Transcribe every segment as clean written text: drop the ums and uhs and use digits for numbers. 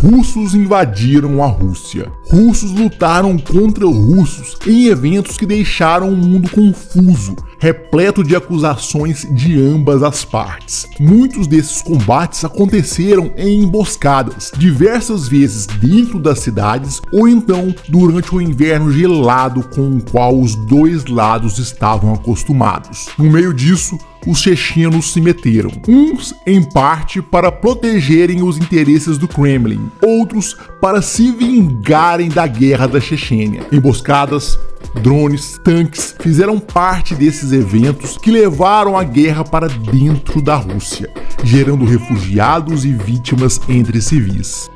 Russos invadiram a Rússia. Russos lutaram contra russos em eventos que deixaram o mundo confuso, repleto de acusações de ambas as partes. Muitos desses combates aconteceram em emboscadas, diversas vezes dentro das cidades ou então durante o inverno gelado com o qual os dois lados estavam acostumados. No meio disso, os chechenos se meteram, uns em parte para protegerem os interesses do Kremlin, outros para se vingarem da guerra da Chechênia. Emboscadas, drones, tanques fizeram parte desses eventos que levaram a guerra para dentro da Rússia, gerando refugiados e vítimas entre civis.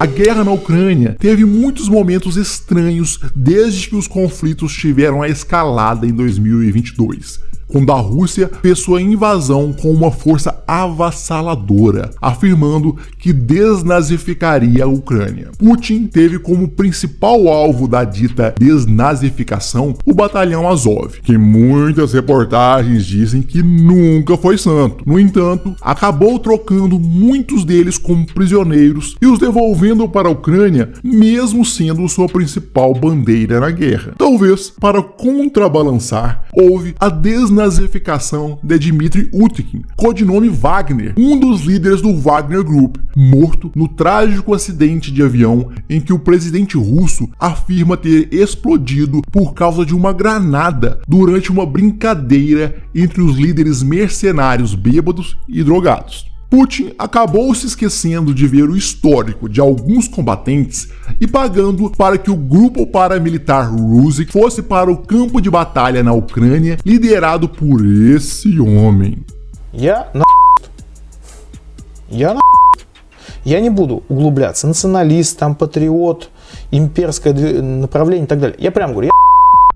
A guerra na Ucrânia teve muitos momentos estranhos desde que os conflitos tiveram a escalada em 2022, quando a Rússia fez sua invasão com uma força avassaladora, afirmando que desnazificaria a Ucrânia. Putin teve como principal alvo da dita desnazificação o batalhão Azov, que muitas reportagens dizem que nunca foi santo. No entanto, acabou trocando muitos deles como prisioneiros e os devolvendo para a Ucrânia, mesmo sendo sua principal bandeira na guerra. Talvez para contrabalançar, houve a desnazificação de Dmitry Utkin, codinome Wagner, um dos líderes do Wagner Group, morto no trágico acidente de avião em que o presidente russo afirma ter explodido por causa de uma granada durante uma brincadeira entre os líderes mercenários bêbados e drogados. Putin acabou se esquecendo de ver o histórico de alguns combatentes e pagando para que o grupo paramilitar russo fosse para o campo de batalha na Ucrânia, liderado por esse homem. Я не буду углубляться. Националист, там, патриот, имперское направление и так далее. Я прям говорю,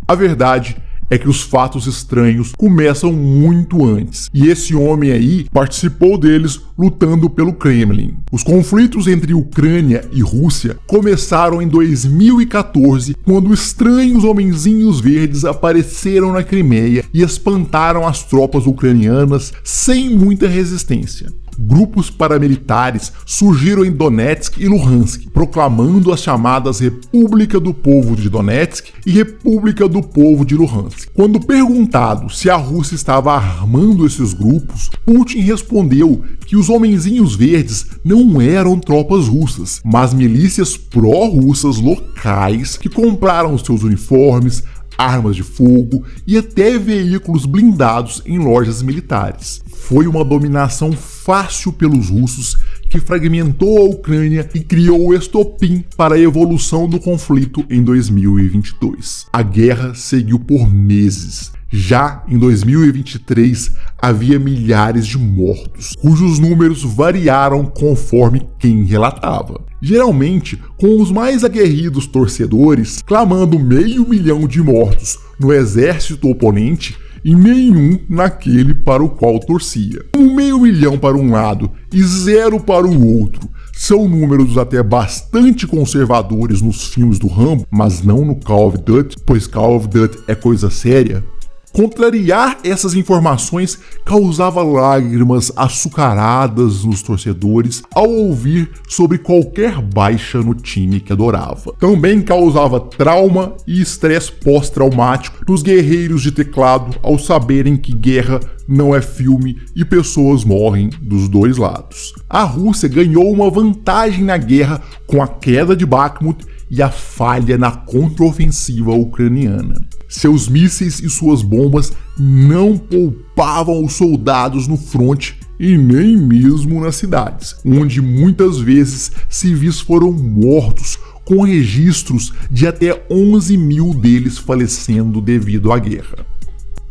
A verdade é que os fatos estranhos começam muito antes, e esse homem aí participou deles lutando pelo Kremlin. Os conflitos entre Ucrânia e Rússia começaram em 2014, quando estranhos homenzinhos verdes apareceram na Crimeia e espantaram as tropas ucranianas sem muita resistência. Grupos paramilitares surgiram em Donetsk e Luhansk, proclamando as chamadas República do Povo de Donetsk e República do Povo de Luhansk. Quando perguntado se a Rússia estava armando esses grupos, Putin respondeu que os homenzinhos verdes não eram tropas russas, mas milícias pró-russas locais que compraram seus uniformes, armas de fogo e até veículos blindados em lojas militares. Foi uma dominação fácil pelos russos que fragmentou a Ucrânia e criou o estopim para a evolução do conflito em 2022. A guerra seguiu por meses. Já em 2023, havia milhares de mortos, cujos números variaram conforme quem relatava. Geralmente, com os mais aguerridos torcedores clamando 500 mil de mortos no exército oponente e nenhum naquele para o qual torcia. 500 mil para um lado e 0 para o outro. São números até bastante conservadores nos filmes do Rambo, mas não no Call of Duty, pois Call of Duty é coisa séria. Contrariar essas informações causava lágrimas açucaradas nos torcedores ao ouvir sobre qualquer baixa no time que adorava. Também causava trauma e estresse pós-traumático nos guerreiros de teclado ao saberem que guerra não é filme e pessoas morrem dos dois lados. A Rússia ganhou uma vantagem na guerra com a queda de Bakhmut e a falha na contraofensiva ucraniana. Seus mísseis e suas bombas não poupavam os soldados no fronte e nem mesmo nas cidades, onde muitas vezes civis foram mortos, com registros de até 11 mil deles falecendo devido à guerra.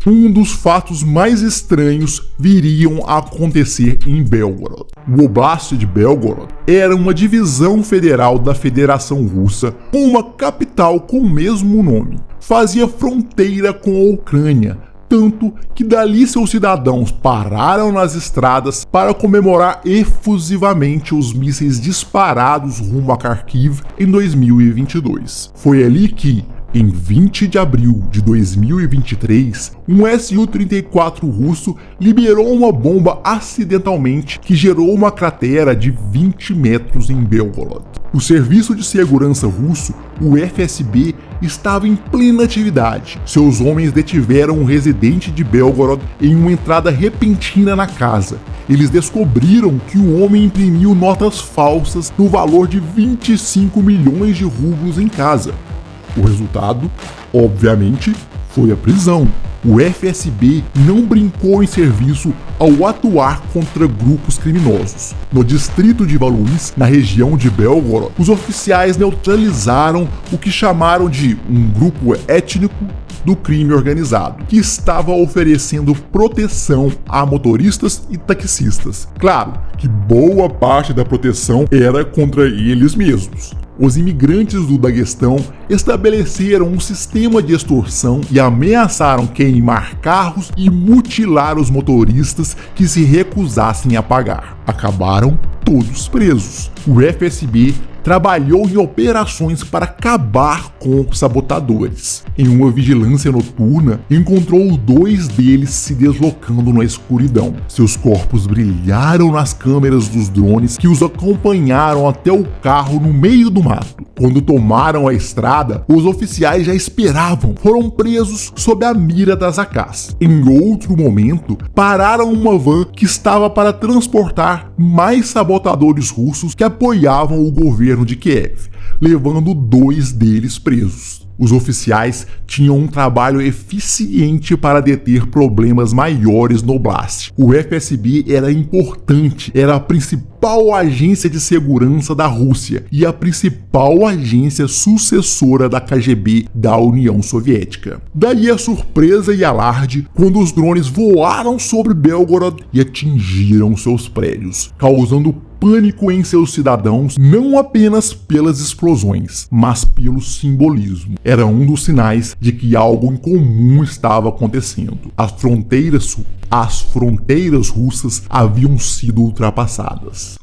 Um dos fatos mais estranhos viriam a acontecer em Belgorod. O Oblast de Belgorod era uma divisão federal da Federação Russa com uma capital com o mesmo nome. Fazia fronteira com a Ucrânia, tanto que dali seus cidadãos pararam nas estradas para comemorar efusivamente os mísseis disparados rumo a Kharkiv em 2022. Foi ali que, em 20 de abril de 2023, um Su-34 russo liberou uma bomba acidentalmente que gerou uma cratera de 20 metros em Belgorod. O Serviço de Segurança russo, o FSB, estava em plena atividade. Seus homens detiveram um residente de Belgorod em uma entrada repentina na casa. Eles descobriram que o homem imprimiu notas falsas no valor de 25 milhões de rublos em casa. O resultado, obviamente, foi a prisão. O FSB não brincou em serviço ao atuar contra grupos criminosos. No distrito de Valuís, na região de Belgorod, os oficiais neutralizaram o que chamaram de um grupo étnico do crime organizado, que estava oferecendo proteção a motoristas e taxistas. Claro que boa parte da proteção era contra eles mesmos. Os imigrantes do Daguestão estabeleceram um sistema de extorsão e ameaçaram queimar carros e mutilar os motoristas que se recusassem a pagar. Acabaram todos presos. O FSB trabalhou em operações para acabar com os sabotadores. Em uma vigilância noturna, encontrou 2 deles se deslocando na escuridão. Seus corpos brilharam nas câmeras dos drones que os acompanharam até o carro no meio do mato. Quando tomaram a estrada, os oficiais já esperavam. Foram presos sob a mira das AKs. Em outro momento, pararam uma van que estava para transportar mais sabotadores russos que apoiavam o governo de Kiev, levando 2 deles presos. Os oficiais tinham um trabalho eficiente para deter problemas maiores no Oblast. O FSB era importante, era a principal agência de segurança da Rússia e a principal agência sucessora da KGB da União Soviética. Daí a surpresa e alarde quando os drones voaram sobre Belgorod e atingiram seus prédios, causando pânico em seus cidadãos, não apenas pelas explosões, mas pelo simbolismo. Era um dos sinais de que algo incomum estava acontecendo. As fronteiras russas haviam sido ultrapassadas.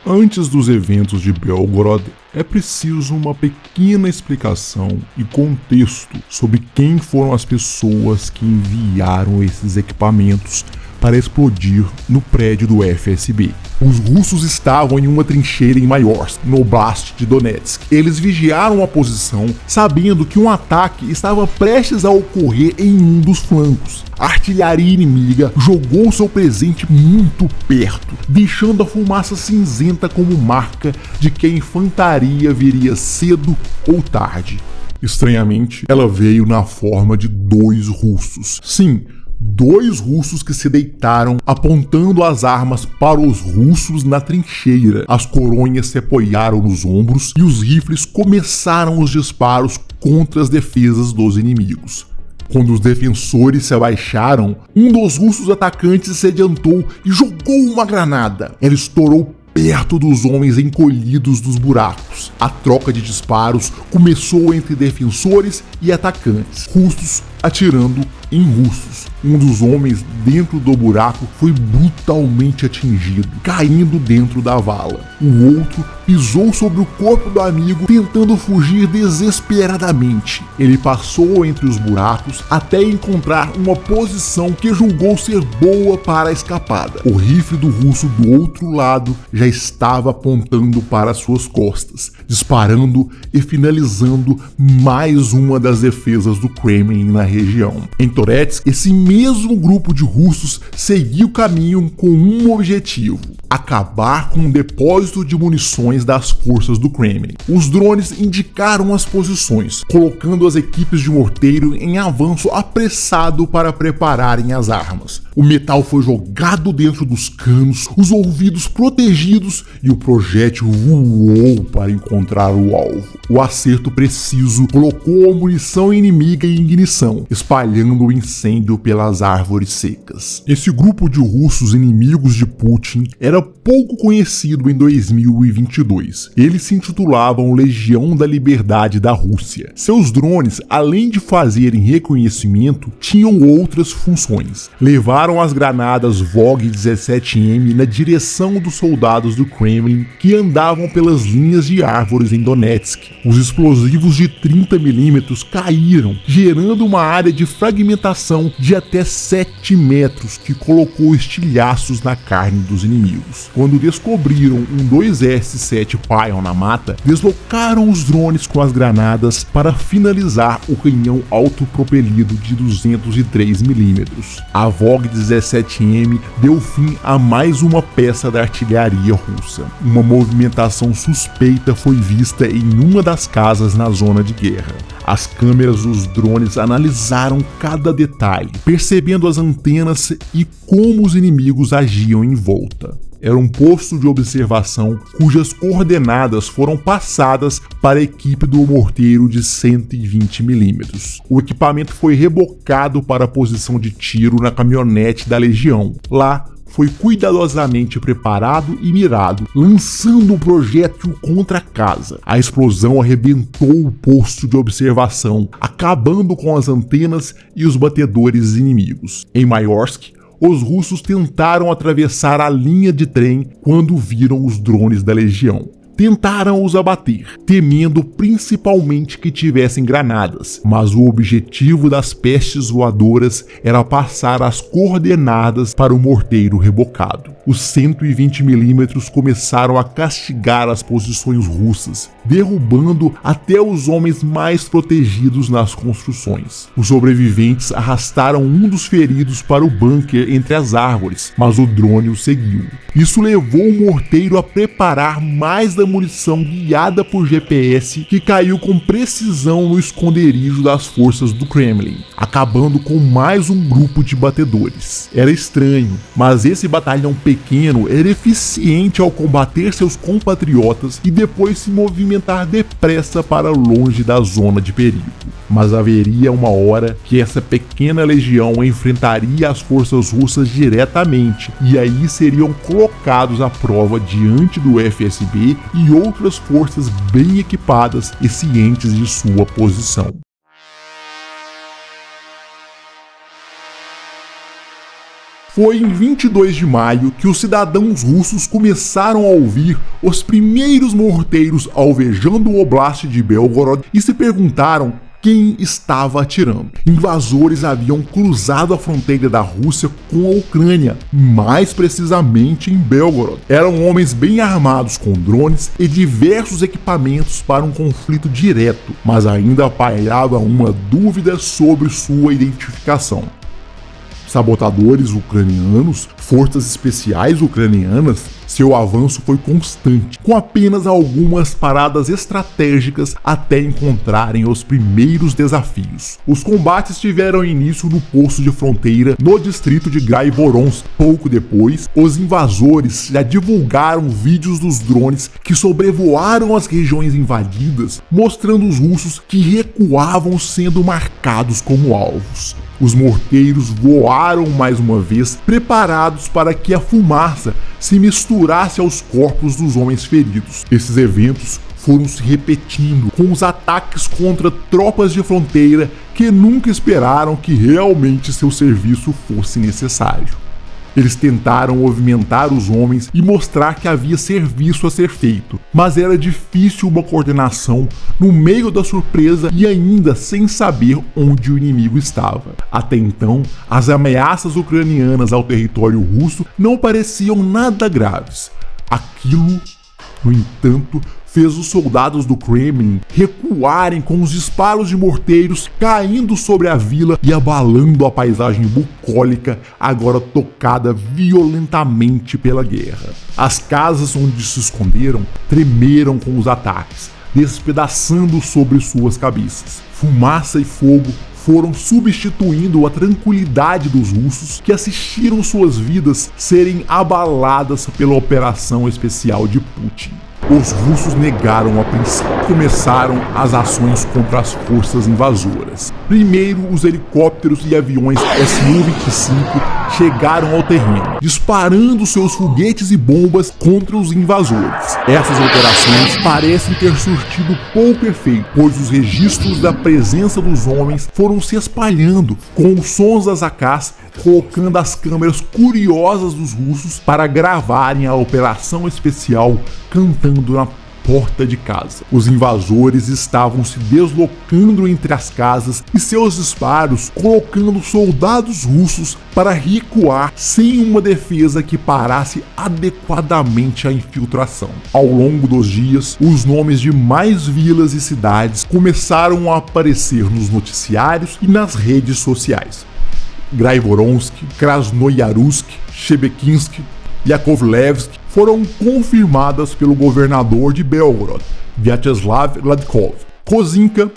Antes dos eventos de Belgorod, é preciso uma pequena explicação e contexto sobre quem foram as pessoas que enviaram esses equipamentos para explodir no prédio do FSB. Os russos estavam em uma trincheira em Maiorsk, no Oblast de Donetsk. Eles vigiaram a posição, sabendo que um ataque estava prestes a ocorrer em um dos flancos. A artilharia inimiga jogou seu presente muito perto, deixando a fumaça cinzenta como marca de que a infantaria viria cedo ou tarde. Estranhamente, ela veio na forma de 2 russos. Sim, 2 russos que se deitaram apontando as armas para os russos na trincheira. As coronhas se apoiaram nos ombros e os rifles começaram os disparos contra as defesas dos inimigos. Quando os defensores se abaixaram, um dos russos atacantes se adiantou e jogou uma granada. Ela estourou perto dos homens encolhidos dos buracos. A troca de disparos começou entre defensores e atacantes, russos atirando em russos. Um dos homens dentro do buraco foi brutalmente atingido, caindo dentro da vala. O outro pisou sobre o corpo do amigo, tentando fugir desesperadamente. Ele passou entre os buracos até encontrar uma posição que julgou ser boa para a escapada. O rifle do russo do outro lado já estava apontando para suas costas, disparando e finalizando mais uma das defesas do Kremlin na região. Em Toretsk, esse mesmo grupo de russos seguia o caminho com um objetivo: acabar com o depósito de munições das forças do Kremlin. Os drones indicaram as posições, colocando as equipes de morteiro em avanço apressado para prepararem as armas. O metal foi jogado dentro dos canos, os ouvidos protegidos e o projétil voou para encontrar o alvo. O acerto preciso colocou a munição inimiga em ignição, espalhando o incêndio pelas árvores secas. Esse grupo de russos inimigos de Putin era pouco conhecido em 2022. Eles se intitulavam Legião da Liberdade da Rússia. Seus drones, além de fazerem reconhecimento, tinham outras funções. Levaram as granadas VOG-17M na direção dos soldados do Kremlin que andavam pelas linhas de árvores em Donetsk. Os explosivos de 30mm caíram, gerando uma área de fragmentação de até 7 metros que colocou estilhaços na carne dos inimigos. Quando descobriram um 2S-7 Pion na mata, deslocaram os drones com as granadas para finalizar o canhão autopropelido de 203mm. A VOG-17M deu fim a mais uma peça da artilharia russa. Uma movimentação suspeita foi vista em uma das casas na zona de guerra. As câmeras dos drones analisaram cada detalhe, percebendo as antenas e como os inimigos agiam em volta. Era um posto de observação cujas coordenadas foram passadas para a equipe do morteiro de 120mm. O equipamento foi rebocado para a posição de tiro na caminhonete da Legião. Lá, foi cuidadosamente preparado e mirado, lançando um projétil contra a casa. A explosão arrebentou o posto de observação, acabando com as antenas e os batedores inimigos. Em Mayorsk, os russos tentaram atravessar a linha de trem quando viram os drones da Legião. Tentaram os abater, temendo principalmente que tivessem granadas, mas o objetivo das pestes voadoras era passar as coordenadas para o morteiro rebocado. Os 120mm começaram a castigar as posições russas, derrubando até os homens mais protegidos nas construções. Os sobreviventes arrastaram um dos feridos para o bunker entre as árvores, mas o drone o seguiu. Isso levou o morteiro a preparar mais da munição guiada por GPS que caiu com precisão no esconderijo das forças do Kremlin, acabando com mais um grupo de batedores. Era estranho, mas esse batalhão pequeno era eficiente ao combater seus compatriotas e depois se movimentar depressa para longe da zona de perigo. Mas haveria uma hora que essa pequena legião enfrentaria as forças russas diretamente, e aí seriam colocados à prova diante do FSB e outras forças bem equipadas e cientes de sua posição. Foi em 22 de maio que os cidadãos russos começaram a ouvir os primeiros morteiros alvejando o Oblast de Belgorod e se perguntaram quem estava atirando. Invasores haviam cruzado a fronteira da Rússia com a Ucrânia, mais precisamente em Belgorod. Eram homens bem armados com drones e diversos equipamentos para um conflito direto, mas ainda pairava uma dúvida sobre sua identificação. Sabotadores ucranianos, forças especiais ucranianas, seu avanço foi constante, com apenas algumas paradas estratégicas até encontrarem os primeiros desafios. Os combates tiveram início no posto de fronteira no distrito de Graivoronsk. Pouco depois, os invasores já divulgaram vídeos dos drones que sobrevoaram as regiões invadidas, mostrando os russos que recuavam sendo marcados como alvos. Os morteiros voaram mais uma vez, preparados para que a fumaça se misturasse aos corpos dos homens feridos. Esses eventos foram se repetindo, com os ataques contra tropas de fronteira que nunca esperaram que realmente seu serviço fosse necessário. Eles tentaram movimentar os homens e mostrar que havia serviço a ser feito, mas era difícil uma coordenação no meio da surpresa e ainda sem saber onde o inimigo estava. Até então, as ameaças ucranianas ao território russo não pareciam nada graves. Aquilo, no entanto, fez os soldados do Kremlin recuarem com os disparos de morteiros caindo sobre a vila e abalando a paisagem bucólica, agora tocada violentamente pela guerra. As casas onde se esconderam tremeram com os ataques, despedaçando sobre suas cabeças. Fumaça e fogo foram substituindo a tranquilidade dos russos que assistiram suas vidas serem abaladas pela operação especial de Putin. Os russos negaram a princípio. Começaram as ações contra as forças invasoras. Primeiro, os helicópteros e aviões Su-25 chegaram ao terreno, disparando seus foguetes e bombas contra os invasores. Essas operações parecem ter surtido pouco efeito, pois os registros da presença dos homens foram se espalhando com os sons das AKs, colocando as câmeras curiosas dos russos para gravarem a operação especial cantando na porta de casa. Os invasores estavam se deslocando entre as casas e seus disparos colocando soldados russos para recuar sem uma defesa que parasse adequadamente a infiltração. Ao longo dos dias, os nomes de mais vilas e cidades começaram a aparecer nos noticiários e nas redes sociais. Graivoronsk, Krasnoyarsk, Shebekinsk, Yakovlevsk foram confirmadas pelo governador de Belgorod, Vyacheslav Gladkov. Kozinka,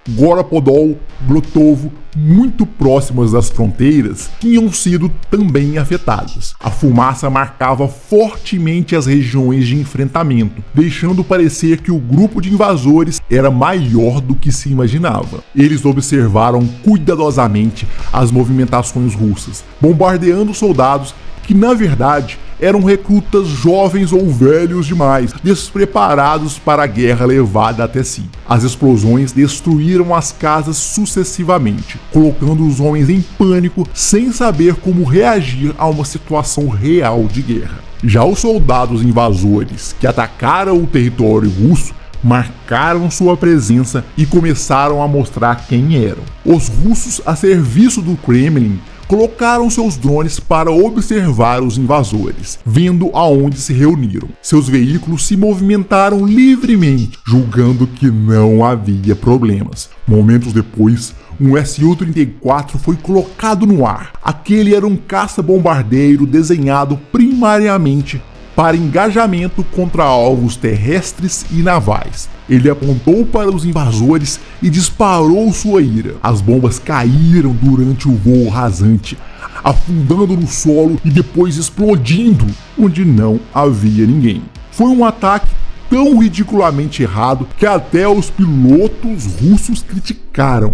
Goropodol, Glotovo, muito próximas das fronteiras, tinham sido também afetadas. A fumaça marcava fortemente as regiões de enfrentamento, deixando parecer que o grupo de invasores era maior do que se imaginava. Eles observaram cuidadosamente as movimentações russas, bombardeando soldados que, na verdade, eram recrutas jovens ou velhos demais, despreparados para a guerra levada até si. As explosões destruíram as casas sucessivamente, colocando os homens em pânico sem saber como reagir a uma situação real de guerra. Já os soldados invasores que atacaram o território russo marcaram sua presença e começaram a mostrar quem eram. Os russos, a serviço do Kremlin, colocaram seus drones para observar os invasores, vendo aonde se reuniram. Seus veículos se movimentaram livremente, julgando que não havia problemas. Momentos depois, um Su-34 foi colocado no ar. Aquele era um caça-bombardeiro desenhado primariamente para engajamento contra alvos terrestres e navais. Ele apontou para os invasores e disparou sua ira. As bombas caíram durante o voo rasante, afundando no solo e depois explodindo onde não havia ninguém. Foi um ataque tão ridiculamente errado que até os pilotos russos criticaram.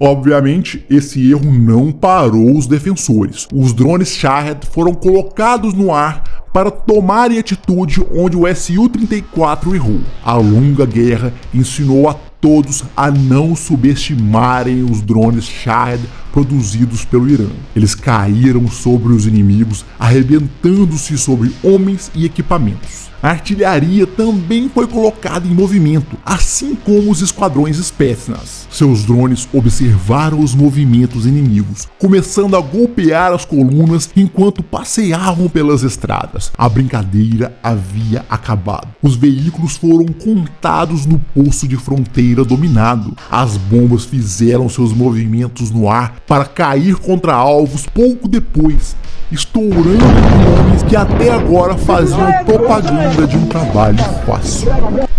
Obviamente, esse erro não parou os defensores. Os drones Shahed foram colocados no ar para tomarem atitude onde o Su-34 errou. A longa guerra ensinou a todos a não subestimarem os drones Shahed produzidos pelo Irã. Eles caíram sobre os inimigos, arrebentando-se sobre homens e equipamentos. A artilharia também foi colocada em movimento, assim como os esquadrões Spetsnaz. Seus drones observaram os movimentos inimigos, começando a golpear as colunas enquanto passeavam pelas estradas. A brincadeira havia acabado. Os veículos foram contados no posto de fronteira dominado. As bombas fizeram seus movimentos no ar para cair contra alvos pouco depois, estourando nomes que até agora faziam propaganda de um trabalho fácil.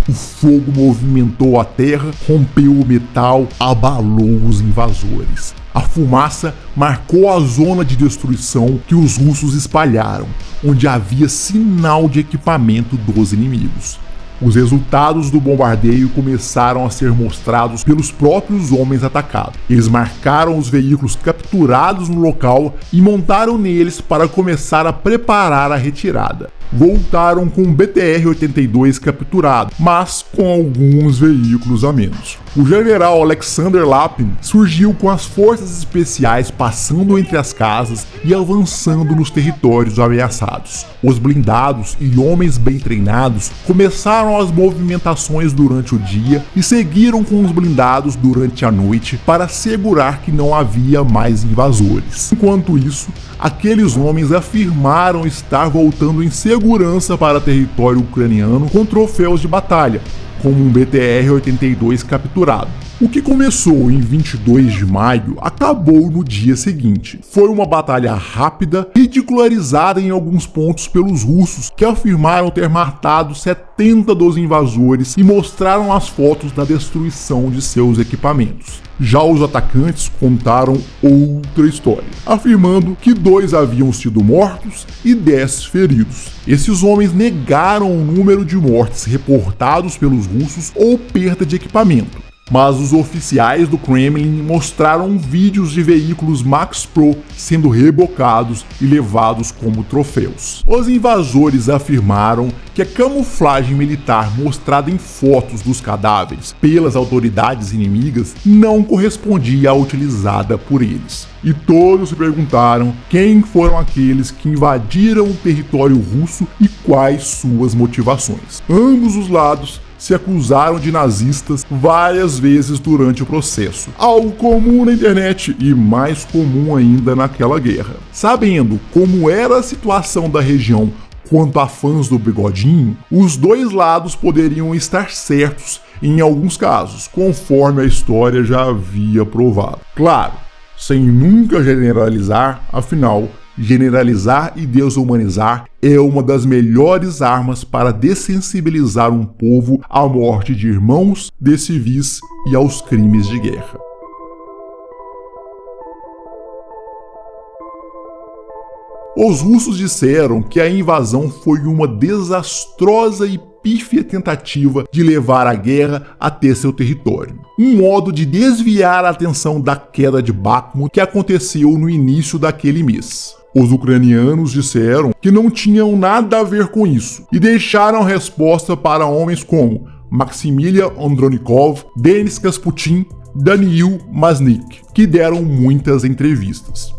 O fogo movimentou a terra, rompeu o metal, abalou os invasores. A fumaça marcou a zona de destruição que os russos espalharam, onde havia sinal de equipamento dos inimigos. Os resultados do bombardeio começaram a ser mostrados pelos próprios homens atacados. Eles marcaram os veículos capturados no local e montaram neles para começar a preparar a retirada. Voltaram com o BTR-82 capturado, mas com alguns veículos a menos. O general Alexander Lapin surgiu com as forças especiais passando entre as casas e avançando nos territórios ameaçados. Os blindados e homens bem treinados começaram as movimentações durante o dia e seguiram com os blindados durante a noite para assegurar que não havia mais invasores. Enquanto isso, aqueles homens afirmaram estar voltando em segurança para território ucraniano com troféus de batalha, como um BTR-82 capturado. O que começou em 22 de maio acabou no dia seguinte. Foi uma batalha rápida, ridicularizada em alguns pontos pelos russos, que afirmaram ter matado 70 dos invasores e mostraram as fotos da destruição de seus equipamentos. Já os atacantes contaram outra história, afirmando que 2 haviam sido mortos e 10 feridos. Esses homens negaram o número de mortes reportados pelos russos ou perda de equipamento. Mas os oficiais do Kremlin mostraram vídeos de veículos Max Pro sendo rebocados e levados como troféus. Os invasores afirmaram que a camuflagem militar mostrada em fotos dos cadáveres pelas autoridades inimigas não correspondia à utilizada por eles. E todos se perguntaram quem foram aqueles que invadiram o território russo e quais suas motivações. Ambos os lados se acusaram de nazistas várias vezes durante o processo, algo comum na internet e mais comum ainda naquela guerra. Sabendo como era a situação da região quanto a fãs do Bigodinho, os dois lados poderiam estar certos em alguns casos, conforme a história já havia provado. Claro, sem nunca generalizar, afinal, generalizar e desumanizar é uma das melhores armas para dessensibilizar um povo à morte de irmãos, de civis e aos crimes de guerra. Os russos disseram que a invasão foi uma desastrosa e pífia tentativa de levar a guerra até seu território. Um modo de desviar a atenção da queda de Bakhmut que aconteceu no início daquele mês. Os ucranianos disseram que não tinham nada a ver com isso e deixaram a resposta para homens como Maximilian Andronikov, Denis Kasputin, Daniil Masnik, que deram muitas entrevistas.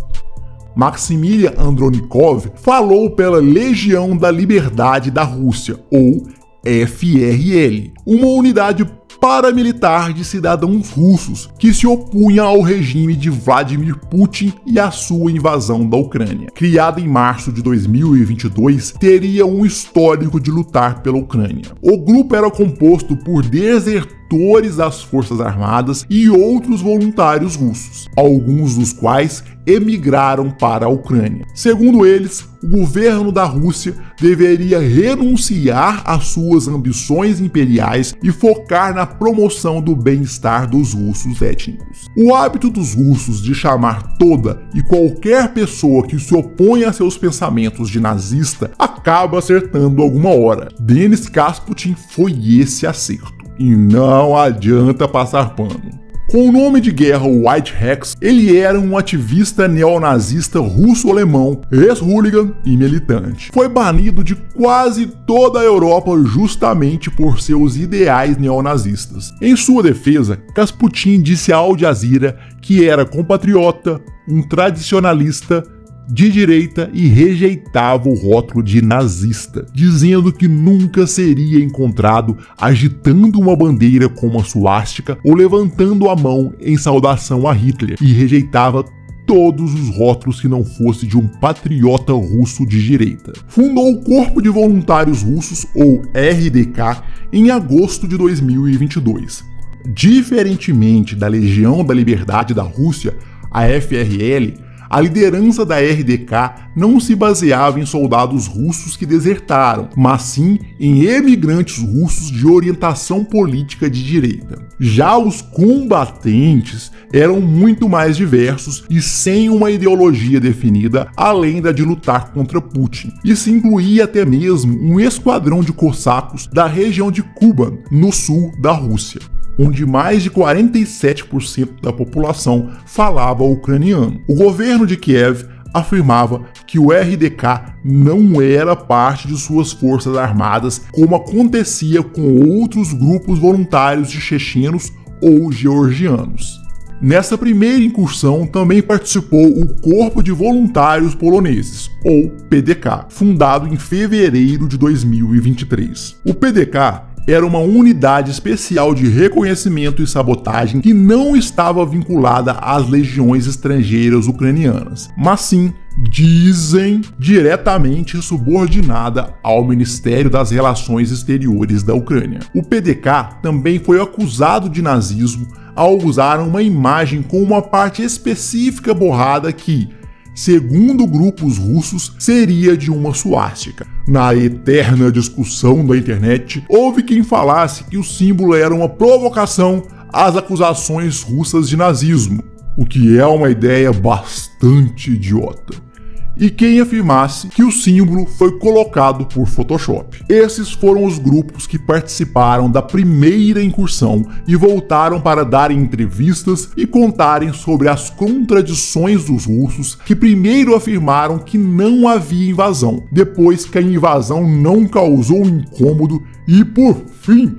Maximilian Andronikov falou pela Legião da Liberdade da Rússia, ou FRL, uma unidade paramilitar de cidadãos russos que se opunha ao regime de Vladimir Putin e à sua invasão da Ucrânia. Criada em março de 2022, teria um histórico de lutar pela Ucrânia. O grupo era composto por desertores das Forças Armadas e outros voluntários russos, alguns dos quais emigraram para a Ucrânia. Segundo eles, o governo da Rússia deveria renunciar às suas ambições imperiais e focar na promoção do bem-estar dos russos étnicos. O hábito dos russos de chamar toda e qualquer pessoa que se opõe a seus pensamentos de nazista acaba acertando alguma hora. Denis Kasputin foi esse acerto. E não adianta passar pano. Com o nome de guerra White Rex, ele era um ativista neonazista russo-alemão, ex-hooligan e militante. Foi banido de quase toda a Europa justamente por seus ideais neonazistas. Em sua defesa, Kasputin disse à Al Jazeera que era compatriota, um tradicionalista, de direita e rejeitava o rótulo de nazista, dizendo que nunca seria encontrado agitando uma bandeira como a suástica ou levantando a mão em saudação a Hitler, e rejeitava todos os rótulos que não fosse de um patriota russo de direita. Fundou o Corpo de Voluntários Russos, ou RDK, em agosto de 2022. Diferentemente da Legião da Liberdade da Rússia, a FRL, a liderança da RDK não se baseava em soldados russos que desertaram, mas sim em emigrantes russos de orientação política de direita. Já os combatentes eram muito mais diversos e sem uma ideologia definida, além da de lutar contra Putin. Isso incluía até mesmo um esquadrão de cossacos da região de Kuban, no sul da Rússia, onde mais de 47% da população falava ucraniano. O governo de Kiev afirmava que o RDK não era parte de suas forças armadas, como acontecia com outros grupos voluntários de chechenos ou georgianos. Nessa primeira incursão também participou o Corpo de Voluntários Poloneses, ou PDK, fundado em fevereiro de 2023. O PDK era uma unidade especial de reconhecimento e sabotagem que não estava vinculada às legiões estrangeiras ucranianas, mas sim, dizem, diretamente subordinada ao Ministério das Relações Exteriores da Ucrânia. O PDK também foi acusado de nazismo ao usar uma imagem com uma parte específica borrada que, segundo grupos russos, seria de uma suástica. Na eterna discussão da internet, houve quem falasse que o símbolo era uma provocação às acusações russas de nazismo, o que é uma ideia bastante idiota. E quem afirmasse que o símbolo foi colocado por Photoshop. Esses foram os grupos que participaram da primeira incursão e voltaram para darem entrevistas e contarem sobre as contradições dos russos, que primeiro afirmaram que não havia invasão, depois que a invasão não causou incômodo e, por fim,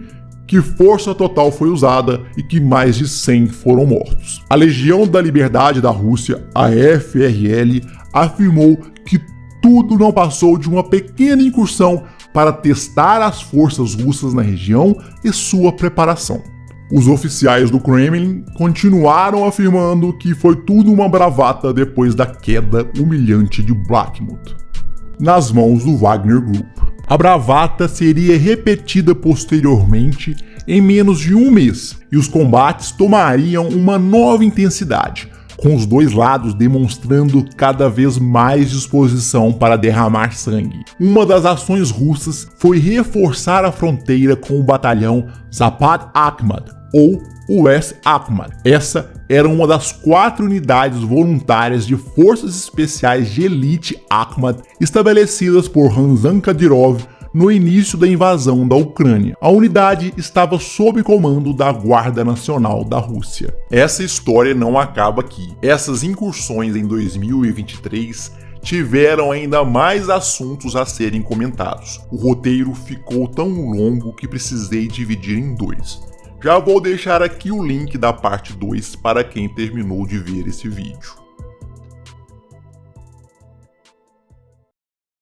que força total foi usada e que mais de 100 foram mortos. A Legião da Liberdade da Rússia, a FRL, afirmou que tudo não passou de uma pequena incursão para testar as forças russas na região e sua preparação. Os oficiais do Kremlin continuaram afirmando que foi tudo uma bravata depois da queda humilhante de Bakhmut nas mãos do Wagner Group. A bravata seria repetida posteriormente em menos de um mês e os combates tomariam uma nova intensidade, com os dois lados demonstrando cada vez mais disposição para derramar sangue. Uma das ações russas foi reforçar a fronteira com o batalhão Zapat Akhmat, ou US Akhmat. Essa era uma das 4 unidades voluntárias de Forças Especiais de Elite Akhmat estabelecidas por Ramzan Kadyrov no início da invasão da Ucrânia. A unidade estava sob comando da Guarda Nacional da Rússia. Essa história não acaba aqui. Essas incursões em 2023 tiveram ainda mais assuntos a serem comentados. O roteiro ficou tão longo que precisei dividir em 2. Já vou deixar aqui o link da parte 2 para quem terminou de ver esse vídeo.